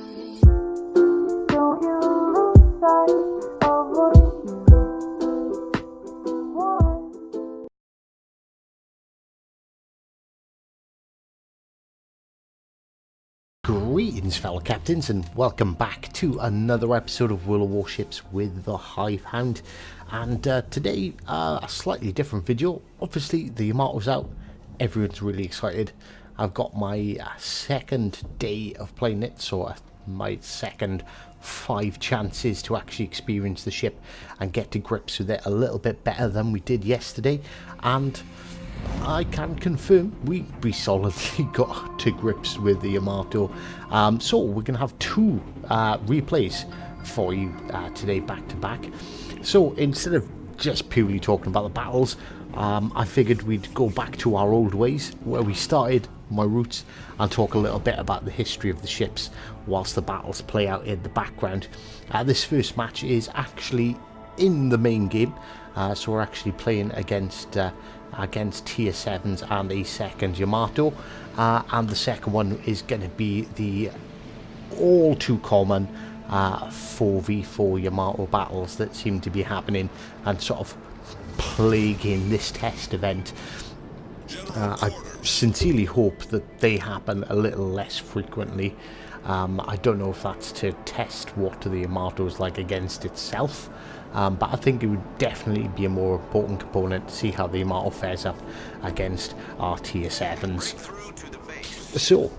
Don't you lose sight of what you want. Greetings fellow captains and welcome back to another episode of World of Warships with the Hive Hound. And today a slightly different video. Obviously the Yamato's out, everyone's really excited. I've got my second day of playing it, so my second 5 chances to actually experience the ship and get to grips with it a little bit better than we did yesterday. And I can confirm we solidly got to grips with the Yamato. So we're going to have 2 replays for you today back to back. So instead of just purely talking about the battles, I figured we'd go back to our old ways where we started, my roots, and talk a little bit about the history of the ships whilst the battles play out in the background. This first match is actually in the main game, so we're actually playing against tier 7s and a second Yamato, and the second one is going to be the all too common 4v4 Yamato battles that seem to be happening and sort of plaguing this test event. I sincerely hope that they happen a little less frequently. I don't know if that's to test what the Yamato is like against itself, but I think it would definitely be a more important component to see how the Yamato fares up against our tier 7s. So,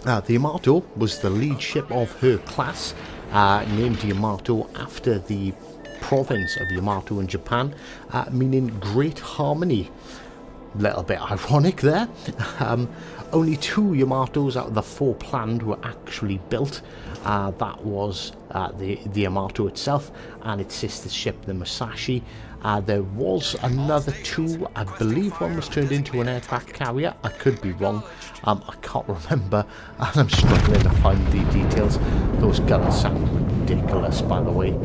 the Yamato was the lead ship of her class, named Yamato after the province of Yamato in Japan, meaning Great Harmony. Little bit ironic there. Only 2 Yamatos out of the 4 planned were actually built. That was the Yamato itself and its sister ship, the Musashi. There was another 2. I believe one was turned into an aircraft carrier. I could be wrong. I can't remember, and I'm struggling to find the details. Those guns sound ridiculous, by the way.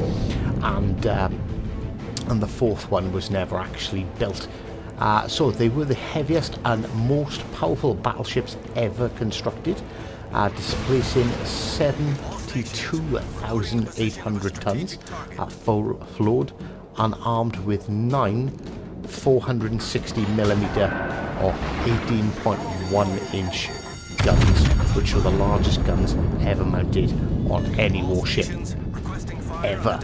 And the 4th one was never actually built. So they were the heaviest and most powerful battleships ever constructed, displacing 72,800 tons at full load and armed with 9 460mm or 18.1 inch guns, which are the largest guns ever mounted on any warship ever.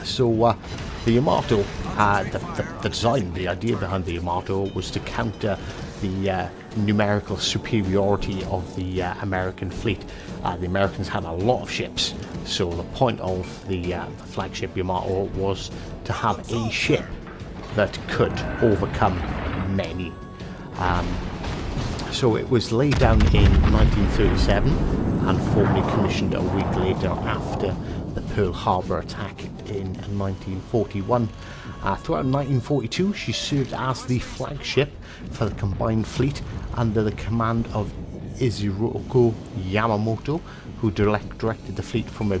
So the Yamato, the design, the idea behind the Yamato was to counter the numerical superiority of the American fleet. The Americans had a lot of ships, so the point of the flagship Yamato was to have a ship that could overcome many. So it was laid down in 1937 and formally commissioned a week later after the Pearl Harbor attack in 1941. Throughout 1942 she served as the flagship for the combined fleet under the command of Ishiroku Yamamoto, who directed the fleet from a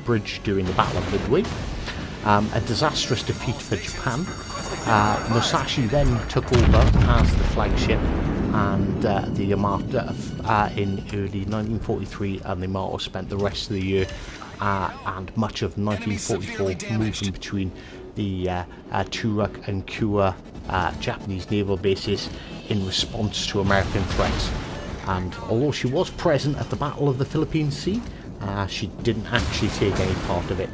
bridge during the Battle of Midway. A disastrous defeat for Japan. Musashi then took over as the flagship, and the Yamato in early 1943, and the Yamato spent the rest of the year and much of 1944 moving between the Turok and Kua Japanese naval bases in response to American threats. And although she was present at the Battle of the Philippine Sea, she didn't actually take any part of it.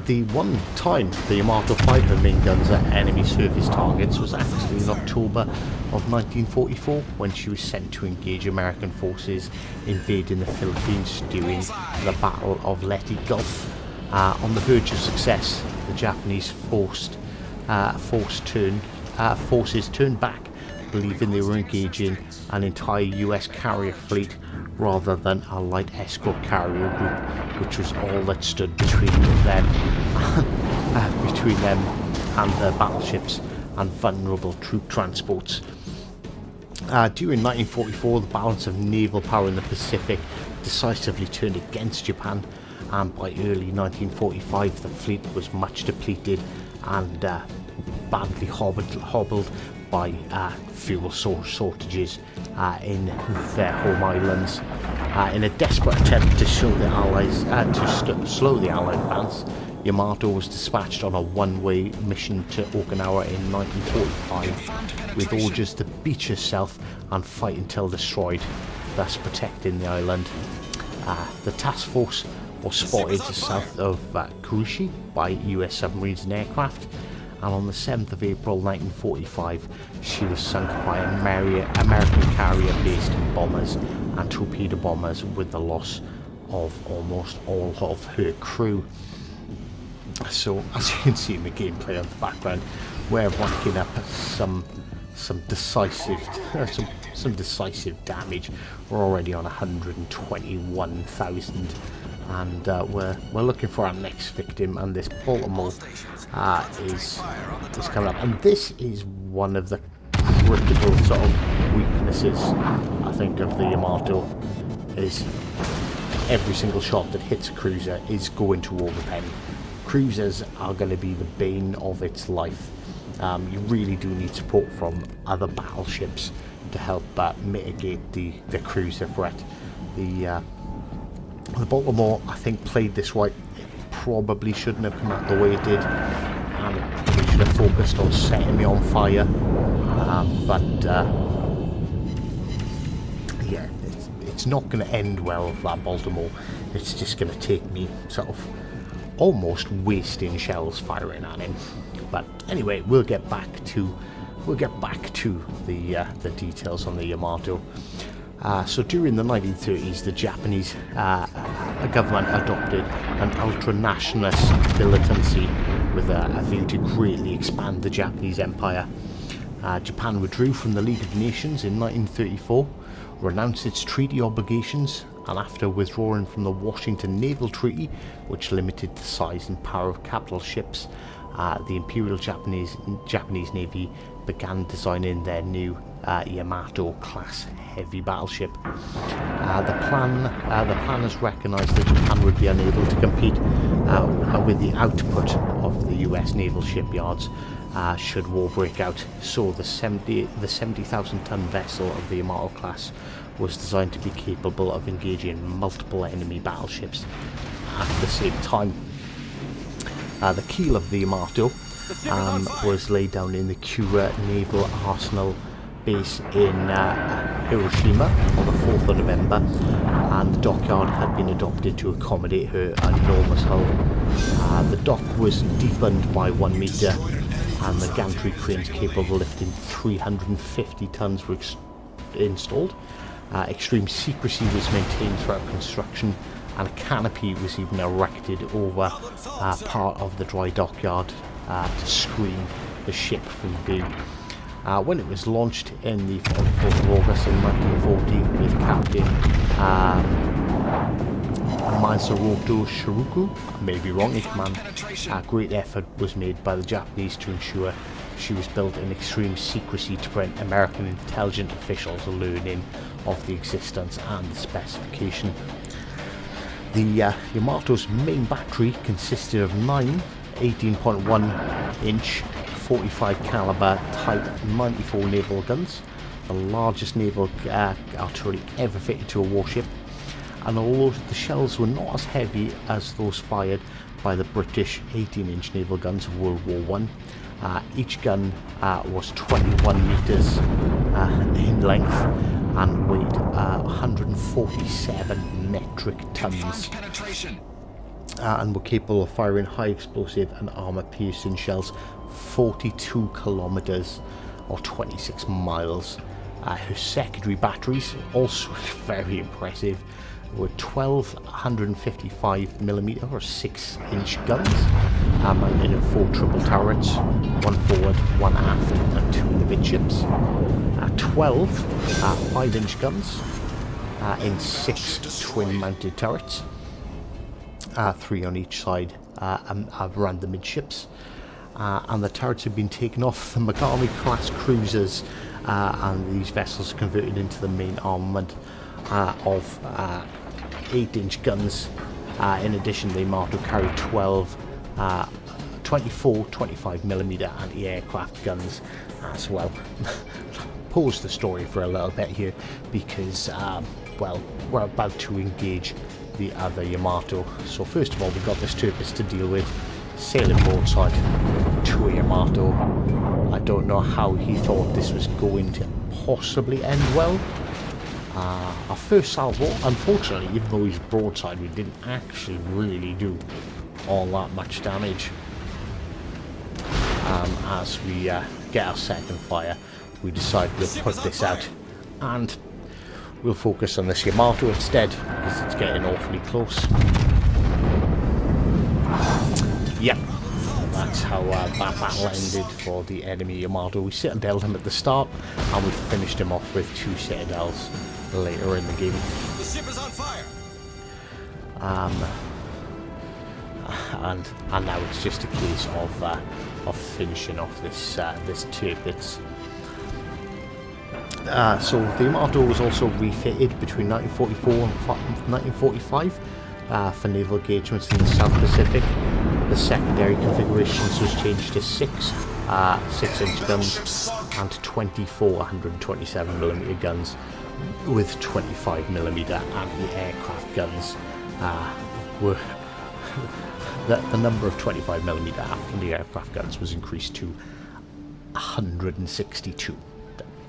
The one time the Yamato fired her main guns at enemy surface targets was actually in October of 1944, when she was sent to engage American forces invading the Philippines during the Battle of Leyte Gulf. On the verge of success, the Japanese forces turned back, believing they were engaging an entire US carrier fleet rather than a light escort carrier group, which was all that stood between them and the battleships and vulnerable troop transports. During 1944, the balance of naval power in the Pacific decisively turned against Japan, and by early 1945 the fleet was much depleted and badly hobbled by fuel shortages in their home islands. In a desperate attempt to show the Allies slow the Allied advance, Yamato was dispatched on a one-way mission to Okinawa in 1945 with orders to beach herself and fight until destroyed, thus protecting the island. The task force was spotted south of Kurishi by US submarines and aircraft, and on the 7th of April 1945 she was sunk by American carrier-based bombers and torpedo bombers with the loss of almost all of her crew. So as you can see in the gameplay on the background, we're racking up some decisive damage. We're already on 121,000, and we're looking for our next victim, and this Baltimore is coming up, and this is one of the critical sort of weaknesses I think of the Yamato, is every single shot that hits a cruiser is going to overpen. Cruisers are going to be the bane of its life. You really do need support from other battleships to help mitigate the cruiser threat. The Baltimore, I think, played this right. It probably shouldn't have come out the way it did, and it probably should have focused on setting me on fire. Yeah, it's not going to end well with that Baltimore. It's just going to take me sort of almost wasting shells firing at him. But anyway, we'll get back to the details on the Yamato. So during the 1930s, the Japanese government adopted an ultra-nationalist militancy with a view to greatly expand the Japanese empire. Japan withdrew from the League of Nations in 1934, renounced its treaty obligations, and after withdrawing from the Washington Naval Treaty, which limited the size and power of capital ships, the Imperial Japanese Navy began designing their new Yamato class heavy battleship. The planners recognised that Japan would be unable to compete with the output of the US naval shipyards should war break out, so the 70,000 ton vessel of the Yamato class was designed to be capable of engaging multiple enemy battleships at the same time. The keel of the Yamato was laid down in the Kura Naval Arsenal base in Hiroshima on the 4th of November, and the dockyard had been adopted to accommodate her enormous hull. The dock was deepened by 1 metre, and the gantry cranes capable of lifting 350 tons were installed. Extreme secrecy was maintained throughout construction, and a canopy was even erected over part of the dry dockyard to screen the ship from view. When it was launched in the 4th of August in 1940 with Captain Masaruto Shiruku, I may be wrong in command, a great effort was made by the Japanese to ensure she was built in extreme secrecy to prevent American intelligence officials learning of the existence and the specification. The Yamato's main battery consisted of 9 18.1 inch 45 caliber Type 94 naval guns, the largest naval artillery ever fitted to a warship, and although the shells were not as heavy as those fired by the British 18-inch naval guns of World War I, each gun was 21 metres in length and weighed 147 metric tons, and were capable of firing high explosive and armour piercing shells 42 kilometres or 26 miles. Her secondary batteries, also very impressive, were 12 155mm or 6-inch guns, mounted in 4 triple turrets, 1 forward, 1 aft and 2 in the midships. 12 5-inch guns in 6 twin mounted turrets, 3 on each side around the midships. And the turrets have been taken off the Megami class cruisers, and these vessels are converted into the main armament of 8-inch guns. In addition, the Yamato carried 12 24 25mm anti-aircraft guns as well. pause the story for a little bit here because, well, we're about to engage the other Yamato. So first of all, we've got this Tempest to deal with, sailing broadside to a Yamato. I don't know how he thought this was going to possibly end well. Our first salvo, unfortunately, even though he's broadside, we didn't actually really do all that much damage. As we get our second fire, we decide we'll put this out and we'll focus on this Yamato instead because it's getting awfully close. Yep, that's how that battle ended for the enemy Yamato. We citadeled him at the start and we finished him off with 2 citadels later in the game. The ship is on fire. And now it's just a case of finishing off this this Tirpitz. So the Yamato was also refitted between 1944 and 1945 for naval engagements in the South Pacific. The secondary configurations was changed to 6 6-inch guns and 24 127mm guns, with 25mm anti-aircraft guns were the number of 25mm anti-aircraft guns was increased to 162.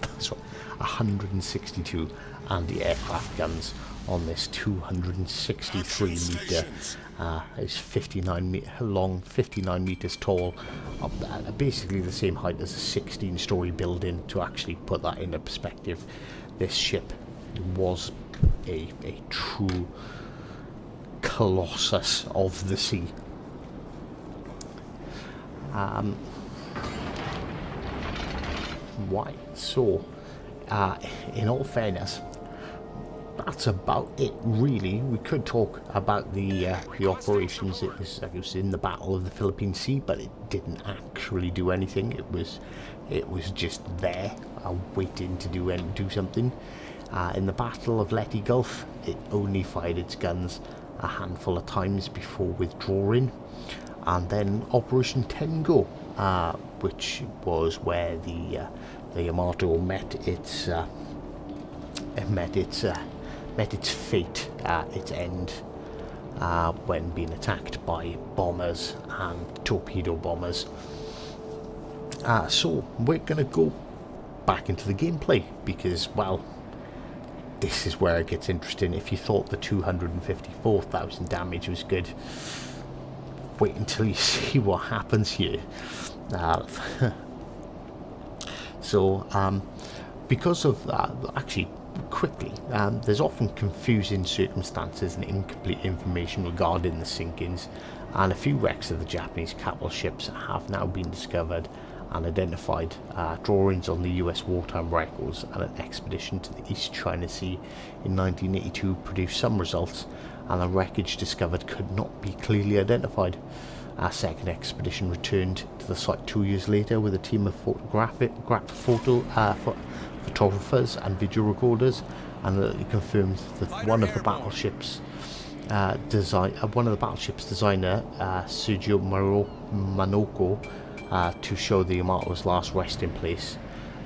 That's right, 162 anti-aircraft guns on this 263 meter. It's 59 meter long, 59 meters tall, basically the same height as a 16-story building. To actually put that into perspective, this ship was a true colossus of the sea. Right, so in all fairness, that's about it really. We could talk about the operations. It was in the Battle of the Philippine Sea, but it didn't actually do anything. It was just there, waiting to do something. In the Battle of Leyte Gulf, it only fired its guns a handful of times before withdrawing. And then Operation Tengo, which was where the Yamato met its fate at its end when being attacked by bombers and torpedo bombers. So we're gonna go back into the gameplay because, well, this is where it gets interesting. If you thought the 254,000 damage was good, wait until you see what happens here. Because of that, actually, quickly, there's often confusing circumstances and incomplete information regarding the sinkings, and a few wrecks of the Japanese capital ships have now been discovered and identified. Drawings on the US wartime records and an expedition to the East China Sea in 1982 produced some results, and the wreckage discovered could not be clearly identified. Our second expedition returned to the site 2 years later with a team of photographers and video recorders, and it confirmed that one of the battleship's designer, Sergio Manoko, to show the Yamato's last resting place.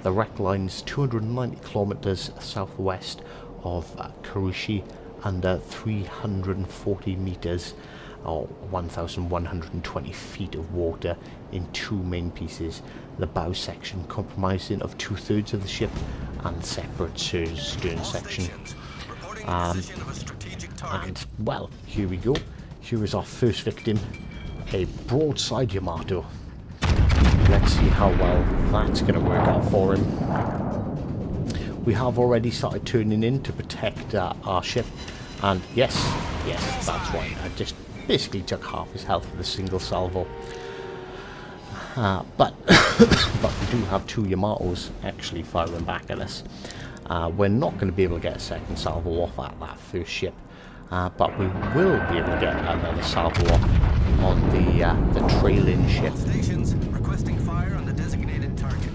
The wreck lies 290 kilometers southwest of Kuroshi, under 340 meters or 1,120 feet of water in 2 main pieces, the bow section comprising of 2/3 of the ship and separate stern section. And well, here we go. Here is our first victim, a broadside Yamato. Let's see how well that's going to work out for him. We have already started turning in to protect our ship, and yes, that's right, I just basically took half his health with a single salvo. But we do have 2 Yamatos actually firing back at us. We're not going to be able to get a second salvo off at that first ship, but we will be able to get another salvo off on the trailing ship. Stations requesting fire on the designated target.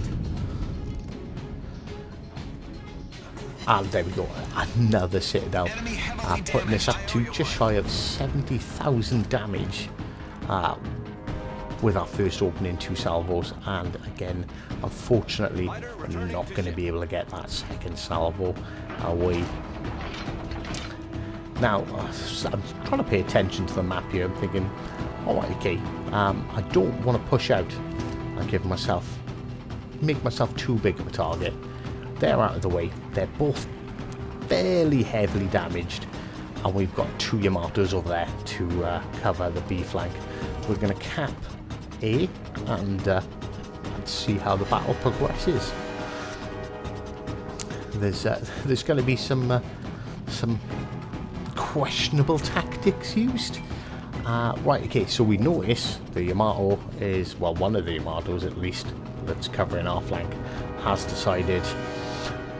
And there we go, another citadel, putting us up to just shy of 70,000 damage with our first opening 2 salvos, and again, unfortunately, I'm not going to be able to get that second salvo away. Now, I'm trying to pay attention to the map here. I'm thinking, alright, okay, I don't want to push out and make myself too big of a target. They're out of the way. They're both fairly heavily damaged, and we've got 2 Yamatos over there to cover the B flank. We're going to cap A and see how the battle progresses. There's going to be some questionable tactics used. Right, okay, so we notice the Yamato is, well, one of the Yamatos at least, that's covering our flank, has decided,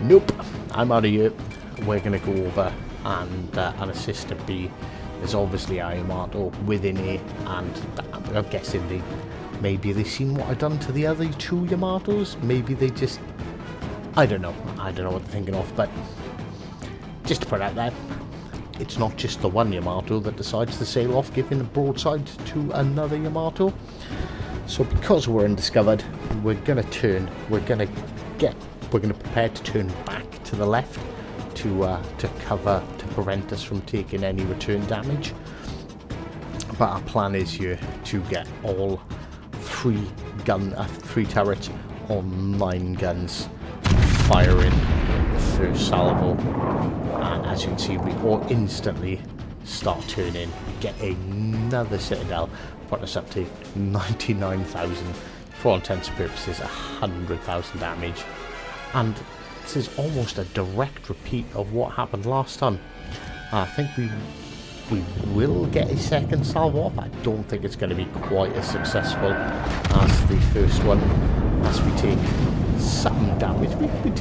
nope, I'm out of here. We're going to go over and assist at B. There's obviously a Yamato within A, and I'm guessing maybe they've seen what I've done to the other 2 Yamatos. Maybe they just, I don't know what they're thinking of, but just to put it out there, it's not just the one Yamato that decides to sail off giving a broadside to another Yamato. So because we're undiscovered, we're going to turn, we're going to prepare to turn back to the left to cover, to prevent us from taking any return damage. But our plan is here to get all 3 turrets on 9 guns firing the first salvo, and as you can see, we all instantly start turning, get another citadel, putting us up to 99,000, for all intents and purposes 100,000 damage. And this is almost a direct repeat of what happened last time. I think we will get a second salvo off. I don't think it's going to be quite as successful as the first one, as we take some damage. We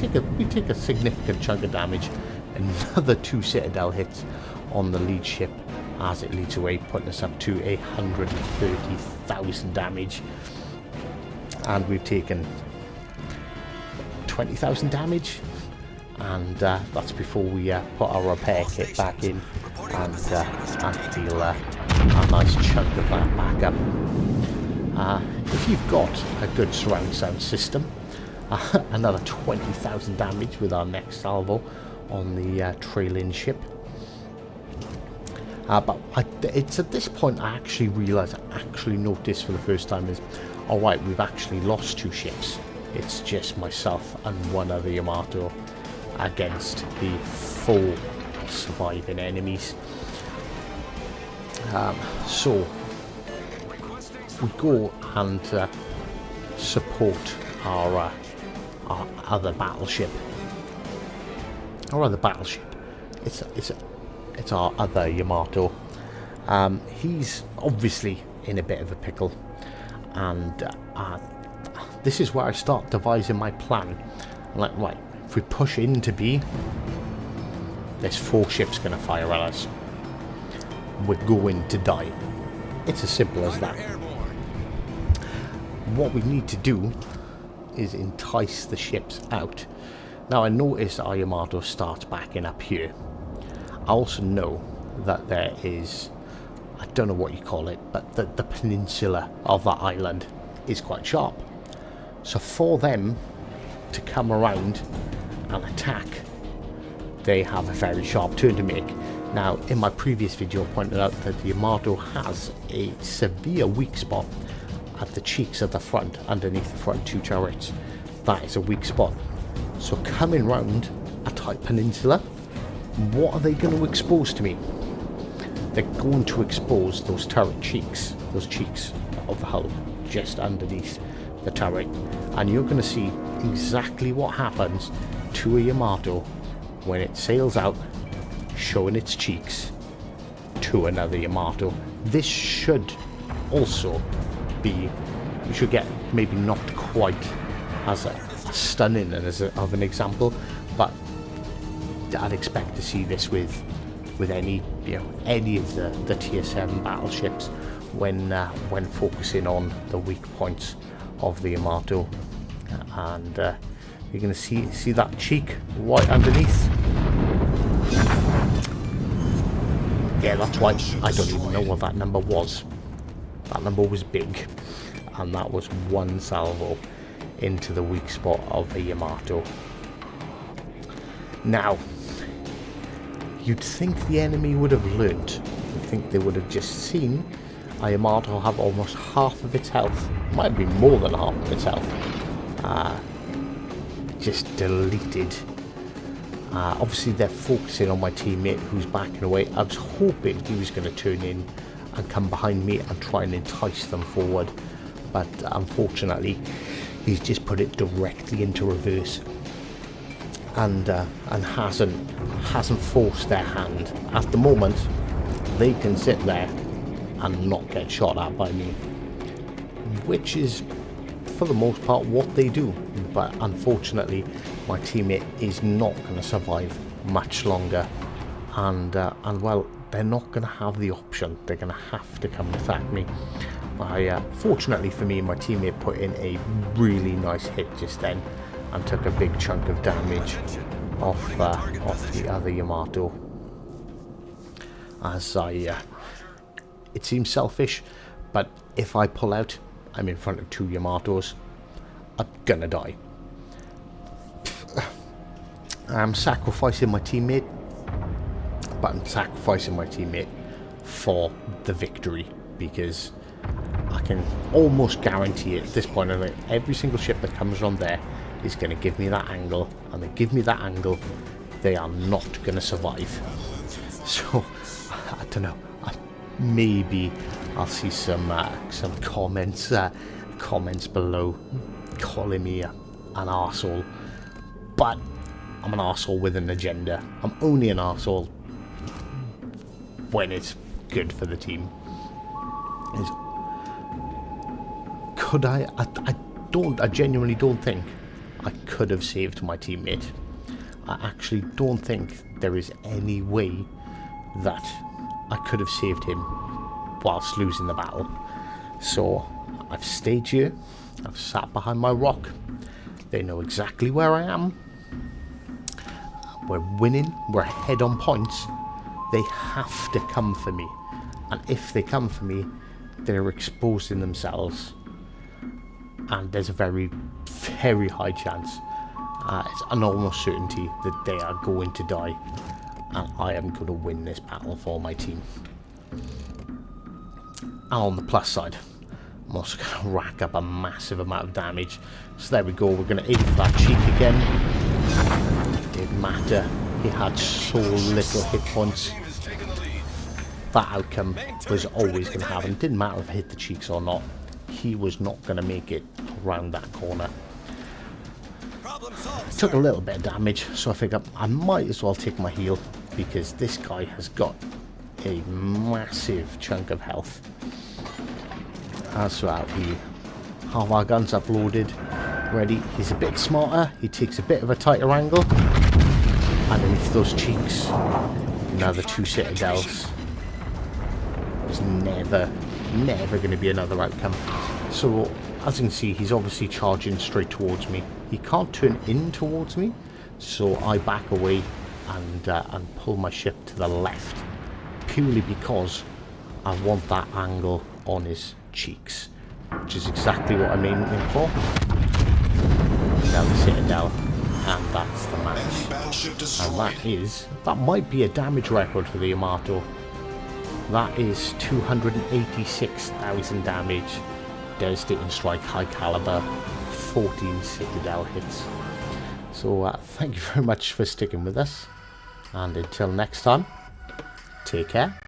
take a significant chunk of damage. Another 2 citadel hits on the lead ship as it leads away, putting us up to 130,000 damage, and we've taken 20,000 damage, and that's before we put our repair kit back in and heal a nice chunk of that back up. If you've got a good surround sound system, another 20,000 damage with our next salvo on the trailing ship. But it's at this point I actually realise, I actually noticed for the first time is, alright, we've actually lost 2 ships. It's just myself and 1 other Yamato against the 4 surviving enemies. So we go and support our other battleship. Our other battleship. It's our other Yamato. He's obviously in a bit of a pickle, and this is where I start devising my plan. I'm like, right, if we push into B, there's 4 ships going to fire at us. We're going to die. It's as simple as that. What we need to do is entice the ships out. Now I notice our Yamato starts backing up here. I also know that there is, I don't know what you call it, but the peninsula of that island is quite sharp. So for them to come around and attack, they have a very sharp turn to make. Now, in my previous video I pointed out that the Yamato has a severe weak spot at the cheeks of the front, underneath the front 2 turrets. That is a weak spot. So coming round a tight peninsula, what are they going to expose to me? They're going to expose those turret cheeks, those cheeks of the hull, just underneath the turret. And you're going to see exactly what happens to a Yamato when it sails out, showing its cheeks to another Yamato. This should also be, we should get maybe not quite as a stunning and as of an example, but I'd expect to see this with any, you know, any of the tier 7 battleships when focusing on the weak points of the Yamato. And you're going to see that cheek right underneath. Yeah, that's why I don't even know what that number was. That number was big, and that was 1 salvo. into the weak spot of a Yamato. Now, you'd think the enemy would have learnt. You'd think they would have just seen a Yamato have almost half of its health, might be more than half of its health, just deleted. Obviously they're focusing on my teammate who's backing away. I was hoping he was going to turn in and come behind me and try and entice them forward, but unfortunately he's just put it directly into reverse and hasn't forced their hand. At the moment they can sit there and not get shot at by me, which is for the most part what they do. But unfortunately my teammate is not going to survive much longer, and well, they're not going to have the option. They're going to have to come and attack me. Fortunately for me, my teammate put in a really nice hit just then and took a big chunk of damage off the other Yamato. As it seems selfish, but if I pull out, I'm in front of two Yamatos. I'm gonna die. I'm sacrificing my teammate, but I'm sacrificing my teammate for the victory, because I can almost guarantee it at this point. Every single ship that comes around there is going to give me that angle, and they give me that angle, they are not going to survive. So I don't know. Maybe I'll see some comments below calling me an arsehole, but I'm an arsehole with an agenda. I'm only an arsehole when it's good for the team. Could I genuinely don't think I could have saved my teammate. I actually don't think there is any way that I could have saved him whilst losing the battle. So I've stayed here. I've sat behind my rock. They know exactly where I am. We're winning. We're ahead on points. They have to come for me. And if they come for me, they're exposing themselves. And there's a very, very high chance, it's an almost certainty that they are going to die. And I am going to win this battle for my team. And on the plus side, I'm also going to rack up a massive amount of damage. So there we go, we're going to aim for that cheek again. It didn't matter, he had so little hit points. That outcome was always going to happen. It didn't matter if I hit the cheeks or not. He was not going to make it around that corner. Took a little bit of damage, so I figured I might as well take my heal, because this guy has got a massive chunk of health. So we have our guns uploaded, ready. He's a bit smarter, he takes a bit of a tighter angle. Underneath those cheeks, another two citadels. There's never going to be another outcome. So as you can see, he's obviously charging straight towards me. He can't turn in towards me, so I back away and pull my ship to the left, purely because I want that angle on his cheeks, which is exactly what I'm aiming for. Now the citadel, and that's the match. And that might be a damage record for the Yamato. That is 286,000 damage, devastating strike, high caliber, 14 citadel hits. So thank you very much for sticking with us, and until next time, take care.